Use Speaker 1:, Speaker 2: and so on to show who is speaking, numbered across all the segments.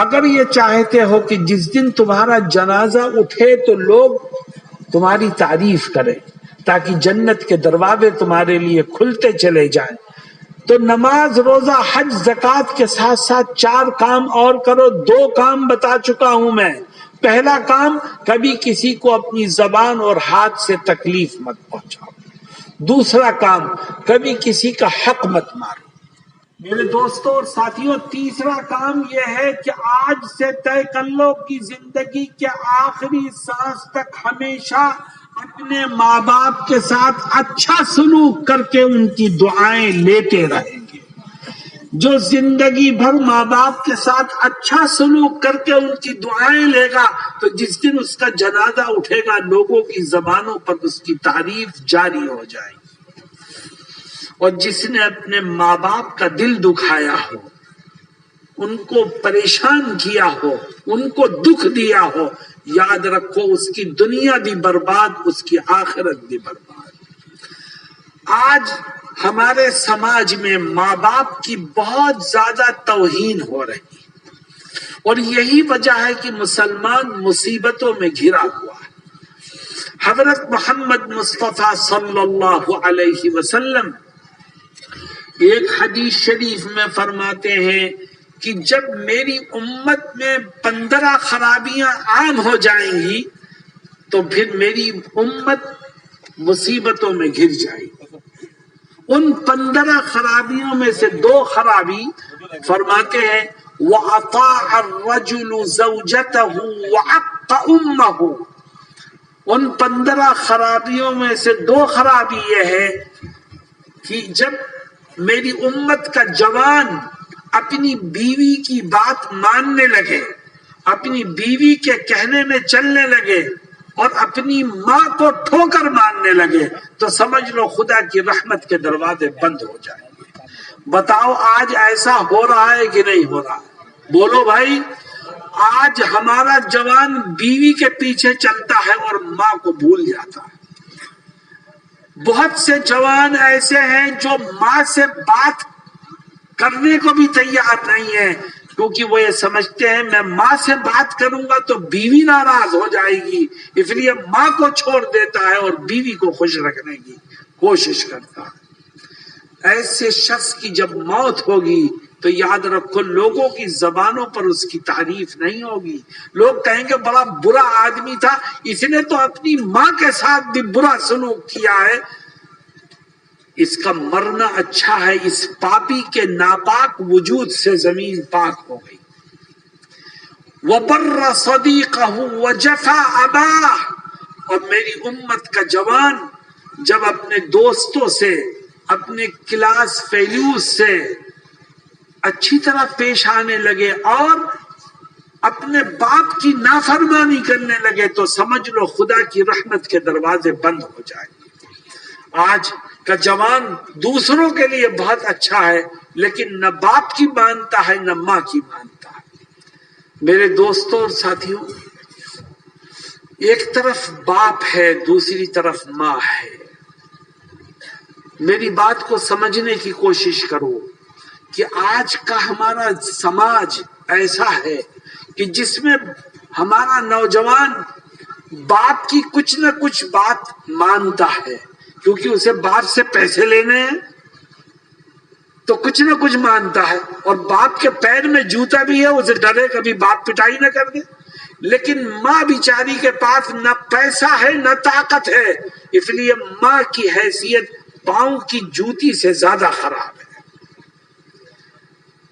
Speaker 1: اگر یہ چاہتے ہو کہ جس دن تمہارا جنازہ اٹھے تو لوگ تمہاری تعریف کریں تاکہ جنت کے دروازے تمہارے لیے کھلتے چلے جائیں، تو نماز، روزہ، حج، زکوٰۃ کے ساتھ ساتھ 4 کام اور کرو۔ 2 کام بتا چکا ہوں میں۔ پہلا کام، کبھی کسی کو اپنی زبان اور ہاتھ سے تکلیف مت پہنچاؤ۔ دوسرا کام، کبھی کسی کا حق مت مارو۔ میرے دوستوں اور ساتھیوں، تیسرا کام یہ ہے کہ آج سے طے کر لو کہ زندگی کے آخری سانس تک ہمیشہ اپنے ماں باپ کے ساتھ اچھا سلوک کر کے ان کی دعائیں لیتے رہیں گے۔ جو زندگی بھر ماں باپ کے ساتھ اچھا سلوک کر کے ان کی دعائیں لے گا تو جس دن اس کا جنازہ اٹھے گا لوگوں کی زبانوں پر اس کی تعریف جاری ہو جائے گی۔ اور جس نے اپنے ماں باپ کا دل دکھایا ہو، ان کو پریشان کیا ہو، ان کو دکھ دیا ہو، یاد رکھو اس کی دنیا بھی برباد، اس کی آخرت بھی برباد۔ آج ہمارے سماج میں ماں باپ کی بہت زیادہ توہین ہو رہی ہے، اور یہی وجہ ہے کہ مسلمان مصیبتوں میں گھرا ہوا ہے۔ حضرت محمد مصطفیٰ صلی اللہ علیہ وسلم ایک حدیث شریف میں فرماتے ہیں کہ جب میری امت میں 15 خرابیاں عام ہو جائیں گی تو پھر میری امت مصیبتوں میں گر جائے گی۔ ان 15 خرابیوں میں سے 2 خرابی فرماتے ہیں وَأَطَاعَ الرَّجُلُ زَوْجَتَهُ وَعَقَّ أُمَّهُ۔ ان 15 خرابیوں میں سے 2 خرابی یہ ہے کہ جب میری امت کا جوان اپنی بیوی کی بات ماننے لگے، اپنی بیوی کے کہنے میں چلنے لگے اور اپنی ماں کو ٹھوکر مارنے لگے تو سمجھ لو خدا کی رحمت کے دروازے بند ہو جائیں گے۔ بتاؤ آج ایسا ہو رہا ہے کہ نہیں ہو رہا؟ بولو بھائی، آج ہمارا جوان بیوی کے پیچھے چلتا ہے اور ماں کو بھول جاتا ہے۔ بہت سے جوان ایسے ہیں جو ماں سے بات کرنے کو بھی تیار نہیں ہے، کیونکہ وہ یہ سمجھتے ہیں میں ماں سے بات کروں گا تو بیوی ناراض ہو جائے گی، اس لیے ماں کو چھوڑ دیتا ہے اور بیوی کو خوش رکھنے کی کوشش کرتا ہے۔ ایسے شخص کی جب موت ہوگی تو یاد رکھو لوگوں کی زبانوں پر اس کی تعریف نہیں ہوگی۔ لوگ کہیں گے بڑا برا آدمی تھا، اس نے تو اپنی ماں کے ساتھ بھی برا سلوک کیا ہے۔ اس کا مرنا اچھا ہے، اس پاپی کے ناپاک وجود سے زمین پاک ہو گئی۔ وَبَرَّ صَدِيقَهُ وَجَفَى أَبَاهُ۔ اور میری امت کا جوان جب اپنے دوستوں سے، اپنے کلاس فیلوز سے اچھی طرح پیش آنے لگے اور اپنے باپ کی نافرمانی کرنے لگے تو سمجھ لو خدا کی رحمت کے دروازے بند ہو جائیں گے۔ آج کا جوان دوسروں کے لیے بہت اچھا ہے لیکن نہ باپ کی مانتا ہے نہ ماں کی مانتا ہے۔ میرے دوستوں اور ساتھیوں، ایک طرف باپ ہے، دوسری طرف ماں ہے۔ میری بات کو سمجھنے کی کوشش کرو کہ آج کا ہمارا سماج ایسا ہے کہ جس میں ہمارا نوجوان باپ کی کچھ نہ کچھ بات مانتا ہے، کیونکہ اسے باپ سے پیسے لینے ہیں تو کچھ نہ کچھ مانتا ہے، اور باپ کے پیر میں جوتا بھی ہے، اسے ڈرے کبھی باپ پٹائی نہ کر دے۔ لیکن ماں بیچاری کے پاس نہ پیسہ ہے نہ طاقت ہے، اس لیے ماں کی حیثیت پاؤں کی جوتی سے زیادہ خراب ہے۔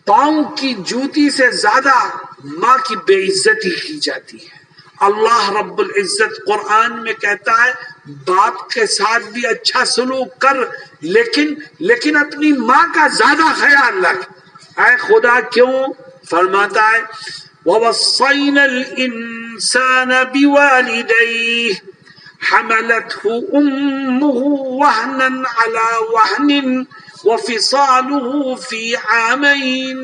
Speaker 1: پاؤں کی جوتی سے زیادہ ماں کی بے عزتی کی جاتی ہے۔ اللہ رب العزت قرآن میں کہتا ہے باپ کے ساتھ بھی اچھا سلوک کر لیکن اپنی ماں کا زیادہ خیال رکھ۔ اے خدا کیوں؟ فرماتا ہے وَوَصَّيْنَا الْإِنسَانَ بِوَالِدَيْهِ حَمَلَتْهُ أُمُّهُ وَهْنًا عَلَى وَهْنٍ وَفِصَالُهُ فِي عَامَيْنِ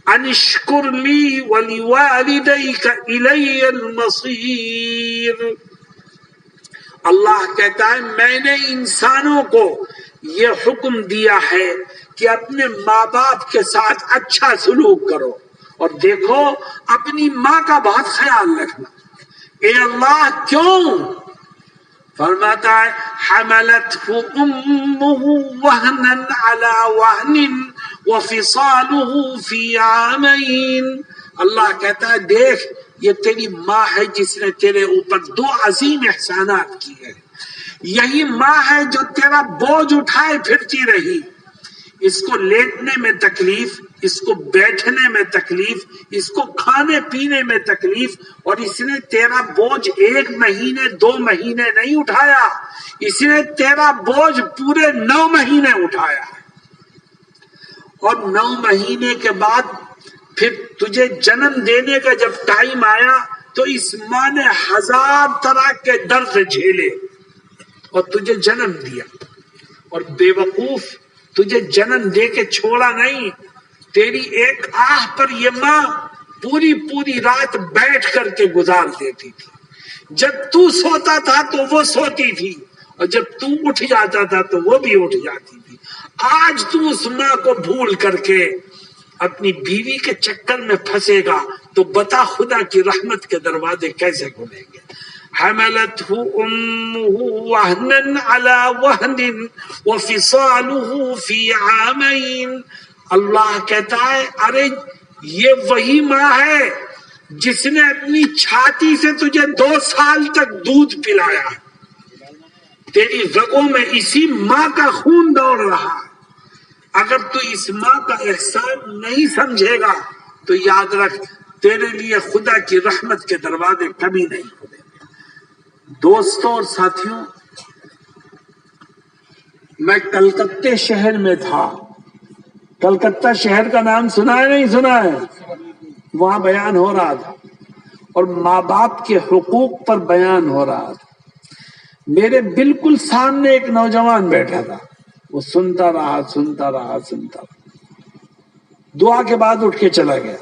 Speaker 1: أَنِ اشْكُرْ لِي وَلِوَالِدَيْكَ إِلَيَّ الْمَصِيرُ۔ اللہ کہتا ہے میں نے انسانوں کو یہ حکم دیا ہے کہ اپنے ماں باپ کے ساتھ اچھا سلوک کرو، اور دیکھو اپنی ماں کا بہت خیال رکھنا. اے اللہ کیوں؟ فرماتا ہے حملته امه وهنا على وهن وفصاله في عامين. اللہ کہتا ہے دیکھ یہ تیری ماں ہے جس نے تیرے اوپر 2 عظیم احسانات کیے. یہی ماں ہے جو تیرا بوجھ اٹھائے پھرتی رہی. اس کو لیٹنے میں تکلیف، اس کو بیٹھنے میں تکلیف، اس کو کھانے پینے میں تکلیف، اور اس نے تیرا بوجھ 1 مہینے 2 مہینے نہیں اٹھایا، اس نے تیرا بوجھ پورے 9 مہینے اٹھایا. اور 9 مہینے کے بعد پھر تجھے جنم دینے کا جب ٹائم آیا تو اس ماں نے 1000 طرح کے درد جھیلے اور تجھے جنم دیا. اور بے وقوف تجھے جنم دے کے چھوڑا نہیں، تیری ایک آہ پر یہ ماں پوری رات بیٹھ کر کے گزار دیتی تھی. جب تو سوتا تھا تو وہ سوتی تھی، اور جب تو اٹھ جاتا تھا تو وہ بھی اٹھ جاتی تھی. آج تو اس ماں کو بھول کر کے اپنی بیوی کے چکر میں پھنسے گا تو بتا خدا کی رحمت کے دروازے کیسے کھلیں گے. حملته امه وهنا على وهن وفصاله في عامين. اللہ کہتا ہے ارے یہ وہی ماں ہے جس نے اپنی چھاتی سے تجھے 2 سال تک دودھ پلایا. تیری رگوں میں اسی ماں کا خون دوڑ رہا. اگر تو اس ماں کا احسان نہیں سمجھے گا تو یاد رکھ تیرے لیے خدا کی رحمت کے دروازے کبھی نہیں کھلیں گے. دوستوں اور ساتھیوں، میں کلکتہ شہر میں تھا. کلکتہ شہر کا نام سنا ہے نہیں سنا ہے؟ وہاں بیان ہو رہا تھا اور ماں باپ کے حقوق پر بیان ہو رہا تھا. میرے بالکل سامنے ایک نوجوان بیٹھا تھا، وہ سنتا رہا. دعا کے بعد اٹھ کے چلا گیا.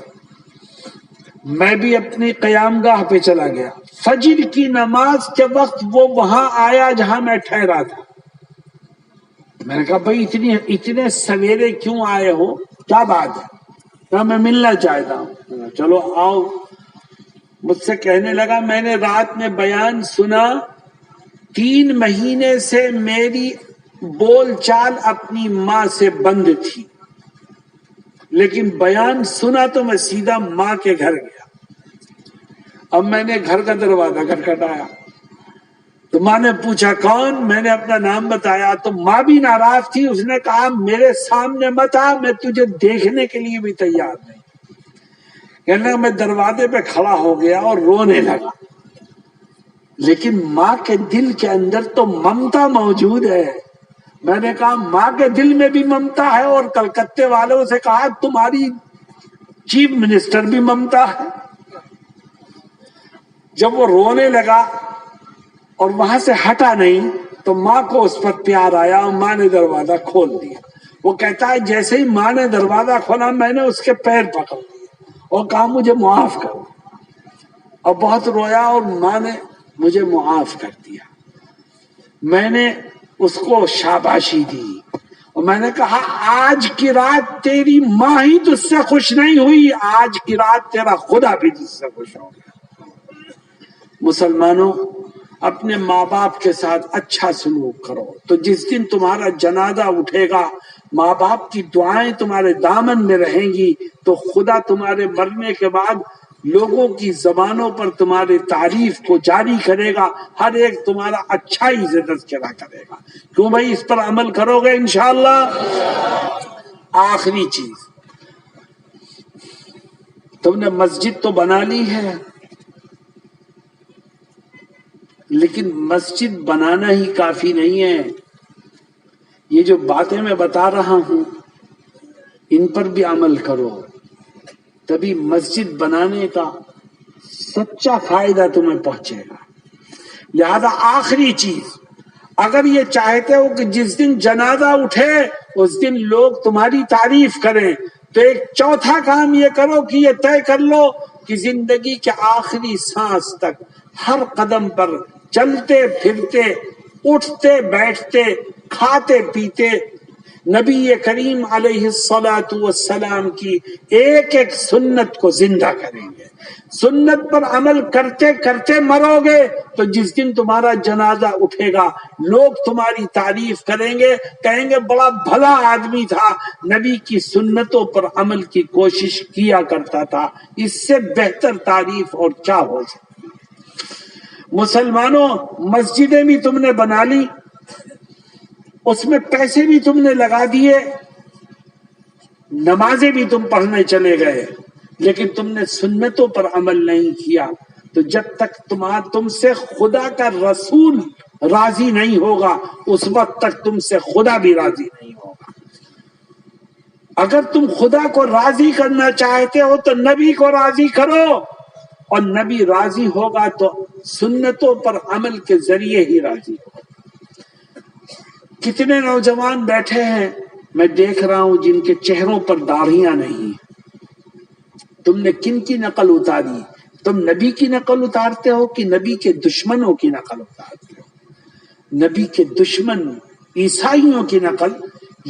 Speaker 1: میں بھی اپنی قیام گاہ پہ چلا گیا. فجر کی نماز کے وقت وہ وہاں آیا جہاں میں ٹھہرا تھا. میں نے کہا بھائی اتنے سویرے کیوں آئے ہو، کیا بات ہے؟ کہا میں ملنا چاہتا ہوں. چلو آؤ. مجھ سے کہنے لگا میں نے رات میں بیان سنا، 3 مہینے سے میری بول چال اپنی ماں سے بند تھی، لیکن بیان سنا تو میں سیدھا ماں کے گھر گیا. اب میں نے گھر کا دروازہ کھٹکھٹایا تو ماں نے پوچھا کون؟ میں نے اپنا نام بتایا تو ماں بھی ناراض تھی. اس نے کہا میرے سامنے مت آ، میں تجھے دیکھنے کے لیے بھی تیار نہیں. کہنے لگا میں دروازے پہ کھڑا ہو گیا اور رونے لگا. لیکن ماں کے دل کے اندر تو ممتا موجود ہے. میں نے کہا ماں کے دل میں بھی ممتا ہے، اور کلکتے والوں سے کہا تمہاری چیف منسٹر بھی ممتا ہے. جب وہ رونے لگا اور وہاں سے ہٹا نہیں تو ماں کو اس پر پیار آیا اور ماں نے دروازہ کھول دیا. وہ کہتا ہے جیسے ہی ماں نے دروازہ کھولا میں نے اس کے پیر پکڑ لیے اور کہا مجھے معاف کرو، اور بہت رویا اور ماں نے مجھے معاف کر دیا. میں نے اس کو شاباشی دی اور میں نے کہا آج کی رات تیری ماں ہی تجھ سے خوش نہیں ہوئی، آج کی رات تیرا خدا بھی تجھ سے خوش ہو گیا. مسلمانوں، اپنے ماں باپ کے ساتھ اچھا سلوک کرو تو جس دن تمہارا جنازہ اٹھے گا ماں باپ کی دعائیں تمہارے دامن میں رہیں گی تو خدا تمہارے مرنے کے بعد لوگوں کی زبانوں پر تمہاری تعریف کو جاری کرے گا. ہر ایک تمہارا اچھائی سے تذکرہ کرے گا. کیوں بھائی اس پر عمل کرو گے انشاءاللہ؟ آخری چیز، تم نے مسجد تو بنا لی ہے، لیکن مسجد بنانا ہی کافی نہیں ہے. یہ جو باتیں میں بتا رہا ہوں ان پر بھی عمل کرو، تبھی مسجد بنانے کا سچا فائدہ تمہیں پہنچے گا. لہذا آخری چیز، اگر یہ چاہتے ہو کہ جس دن جنازہ اٹھے اس دن لوگ تمہاری تعریف کریں تو ایک چوتھا کام یہ کرو کہ یہ طے کر لو کہ زندگی کے آخری سانس تک ہر قدم پر چلتے پھرتے اٹھتے بیٹھتے کھاتے پیتے نبی کریم علیہ الصلاۃ والسلام کی ایک ایک سنت کو زندہ کریں گے. سنت پر عمل کرتے کرتے مرو گے تو جس دن تمہارا جنازہ اٹھے گا لوگ تمہاری تعریف کریں گے، کہیں گے بڑا بھلا آدمی تھا، نبی کی سنتوں پر عمل کی کوشش کیا کرتا تھا۔ اس سے بہتر تعریف اور کیا ہو سکتی؟ مسلمانوں، مسجدیں بھی تم نے بنا لی، اس میں پیسے بھی تم نے لگا دیے، نمازیں بھی تم پڑھنے چلے گئے، لیکن تم نے سنتوں پر عمل نہیں کیا، تو جب تک تم سے خدا کا رسول راضی نہیں ہوگا اس وقت تک تم سے خدا بھی راضی نہیں ہوگا۔ اگر تم خدا کو راضی کرنا چاہتے ہو تو نبی کو راضی کرو، اور نبی راضی ہوگا تو سنتوں پر عمل کے ذریعے ہی راضی ہوگا۔ کتنے نوجوان بیٹھے ہیں میں دیکھ رہا ہوں جن کے چہروں پر داڑھیاں نہیں۔ تم نے کن کی نقل اتاری؟ تم نبی کی نقل اتارتے ہو کہ نبی کے دشمنوں کی نقل اتارتے ہو؟ نبی کے دشمن عیسائیوں کی نقل،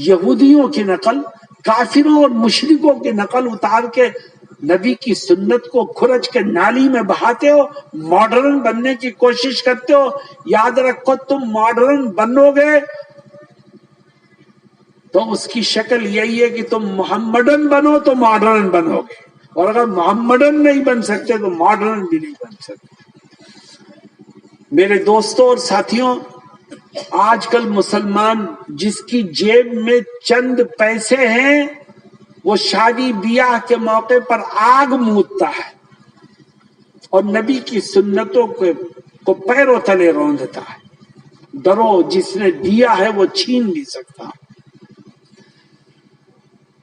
Speaker 1: یہودیوں کی نقل، کافروں اور مشرکوں کی نقل اتار کے نبی کی سنت کو کھرچ کے نالی میں بہاتے ہو، ماڈرن بننے کی کوشش کرتے ہو۔ یاد رکھو تم ماڈرن بنو گے تو اس کی شکل یہی ہے کہ تم محمدن بنو تو ماڈرن بنو گے، اور اگر محمدن نہیں بن سکتے تو ماڈرن بھی نہیں بن سکتے۔ میرے دوستوں اور ساتھیوں، آج کل مسلمان جس کی جیب میں چند پیسے ہیں وہ شادی بیاہ کے موقع پر آگ مودتا ہے اور نبی کی سنتوں کو پیروں تلے روندتا ہے۔ ڈرو، جس نے دیا ہے وہ چھین بھی سکتا۔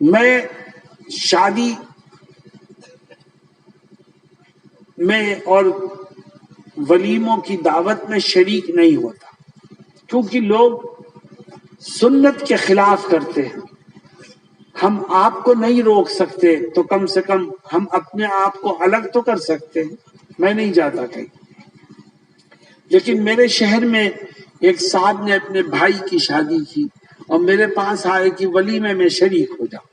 Speaker 1: میں شادی میں اور ولیموں کی دعوت میں شریک نہیں ہوتا، کیونکہ لوگ سنت کے خلاف کرتے ہیں۔ ہم آپ کو نہیں روک سکتے تو کم سے کم ہم اپنے آپ کو الگ تو کر سکتے ہیں۔ میں نہیں جاتا کہیں، لیکن میرے شہر میں ایک صاحب نے اپنے بھائی کی شادی کی اور میرے پاس آئے کہ ولیمے میں شریک ہو جاؤ۔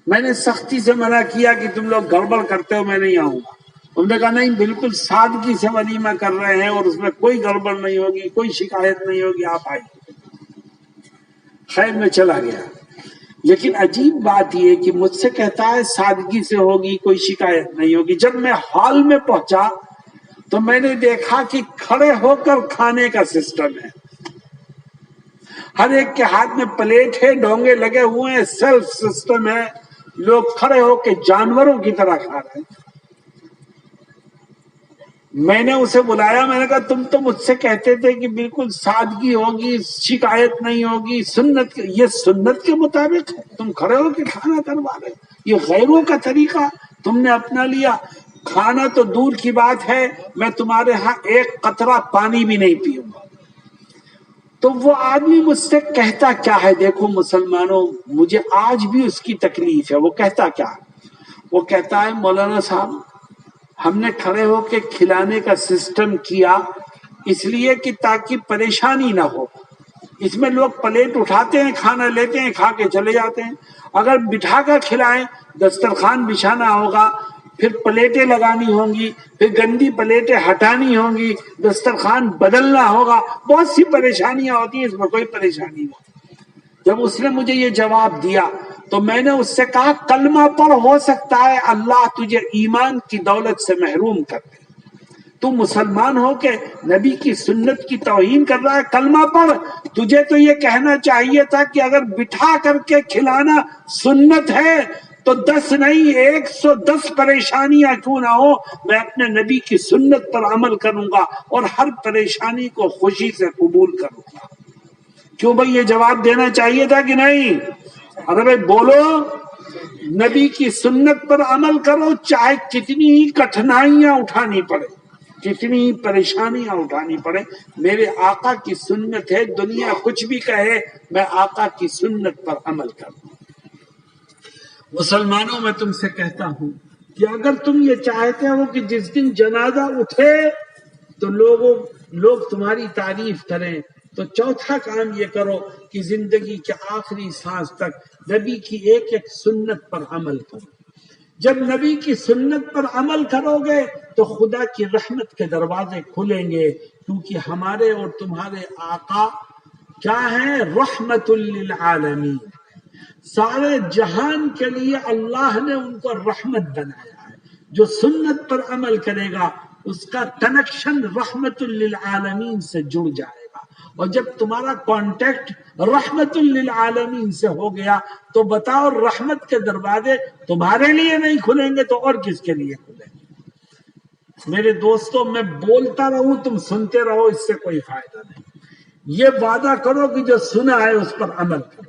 Speaker 1: میں نے سختی سے منع کیا کہ تم لوگ گڑبڑ کرتے ہو، میں نہیں آؤں گا۔ انہوں نے کہا نہیں، بالکل سادگی سے ولیمہ کر رہے ہیں اور اس میں کوئی گڑبڑ نہیں ہوگی، کوئی شکایت نہیں ہوگی، آپ آئیے۔ خیر میں چلا گیا، لیکن عجیب بات یہ کہ مجھ سے کہتا ہے سادگی سے ہوگی، کوئی شکایت نہیں ہوگی۔ جب میں ہال میں پہنچا تو میں نے دیکھا کہ کھڑے ہو کر کھانے کا سسٹم ہے، ہر ایک کے ہاتھ میں پلیٹ ہے، ڈونگے لگے ہوئے ہیں، سیلف سسٹم ہے، لوگ کھڑے ہو کے جانوروں کی طرح کھا رہے ہیں۔ میں نے اسے بلایا، میں نے کہا تم تو مجھ سے کہتے تھے کہ بالکل سادگی ہوگی، شکایت نہیں ہوگی، یہ سنت کے مطابق ہے، تم کھڑے ہو کے کھانا کروا رہے، یہ غیروں کا طریقہ تم نے اپنا لیا۔ کھانا تو دور کی بات ہے، میں تمہارے ہاں ایک قطرہ پانی بھی نہیں پیوں گا۔ تو وہ آدمی مجھ سے کہتا کیا ہے؟ دیکھو مسلمانوں، مجھے آج بھی اس کی تکلیف ہے۔ وہ کہتا کیا ہے؟ وہ کہتا ہے مولانا صاحب، ہم نے کھڑے ہو کے کھلانے کا سسٹم کیا اس لیے کہ تاکہ پریشانی نہ ہو۔ اس میں لوگ پلیٹ اٹھاتے ہیں، کھانا لیتے ہیں، کھا کے چلے جاتے ہیں۔ اگر بٹھا کر کھلائیں، دسترخوان بچھانا ہوگا، پھر پلیٹیں لگانی ہوں گی، پھر گندی پلیٹیں ہٹانی ہوں گی، دسترخوان بدلنا ہوگا، بہت سی پریشانیاں ہوتی ہیں، اس میں کوئی پریشانی نہیں۔ جب اس نے مجھے یہ جواب دیا تو میں نے اس سے کہا کلمہ پڑھ، ہو سکتا ہے اللہ تجھے ایمان کی دولت سے محروم کر دے۔ تو مسلمان ہو کے نبی کی سنت کی توہین کر رہا ہے، کلمہ پڑھ۔ تجھے تو یہ کہنا چاہیے تھا کہ اگر بٹھا کر کے کھلانا سنت ہے تو 10 نہیں 110 پریشانیاں کیوں نہ ہو، میں اپنے نبی کی سنت پر عمل کروں گا اور ہر پریشانی کو خوشی سے قبول کروں گا۔ کیوں بھائی یہ جواب دینا چاہیے تھا کہ نہیں؟ ارے بھائی بولو، نبی کی سنت پر عمل کرو، چاہے کتنی ہی کٹھنائیاں اٹھانی پڑے، کتنی ہی پریشانیاں اٹھانی پڑے، میرے آقا کی سنت ہے، دنیا کچھ بھی کہے میں آقا کی سنت پر عمل کروں۔ مسلمانوں، میں تم سے کہتا ہوں کہ اگر تم یہ چاہتے ہو کہ جس دن جنازہ اٹھے تو لوگ تمہاری تعریف کریں، تو چوتھا کام یہ کرو کہ زندگی کے آخری سانس تک نبی کی ایک ایک سنت پر عمل کرو۔ جب نبی کی سنت پر عمل کرو گے تو خدا کی رحمت کے دروازے کھلیں گے، کیونکہ ہمارے اور تمہارے آقا کیا ہیں؟ رحمت للعالمین، سارے جہان کے لیے اللہ نے ان کو رحمت بنایا ہے۔ جو سنت پر عمل کرے گا اس کا کنیکشن رحمت للعالمین سے جڑ جائے گا، اور جب تمہارا کانٹیکٹ رحمت للعالمین سے ہو گیا تو بتاؤ رحمت کے دروازے تمہارے لیے نہیں کھلیں گے تو اور کس کے لیے کھلیں گے؟ میرے دوستوں، میں بولتا رہوں تم سنتے رہو، اس سے کوئی فائدہ نہیں۔ یہ وعدہ کرو کہ جو سنا ہے اس پر عمل کرو۔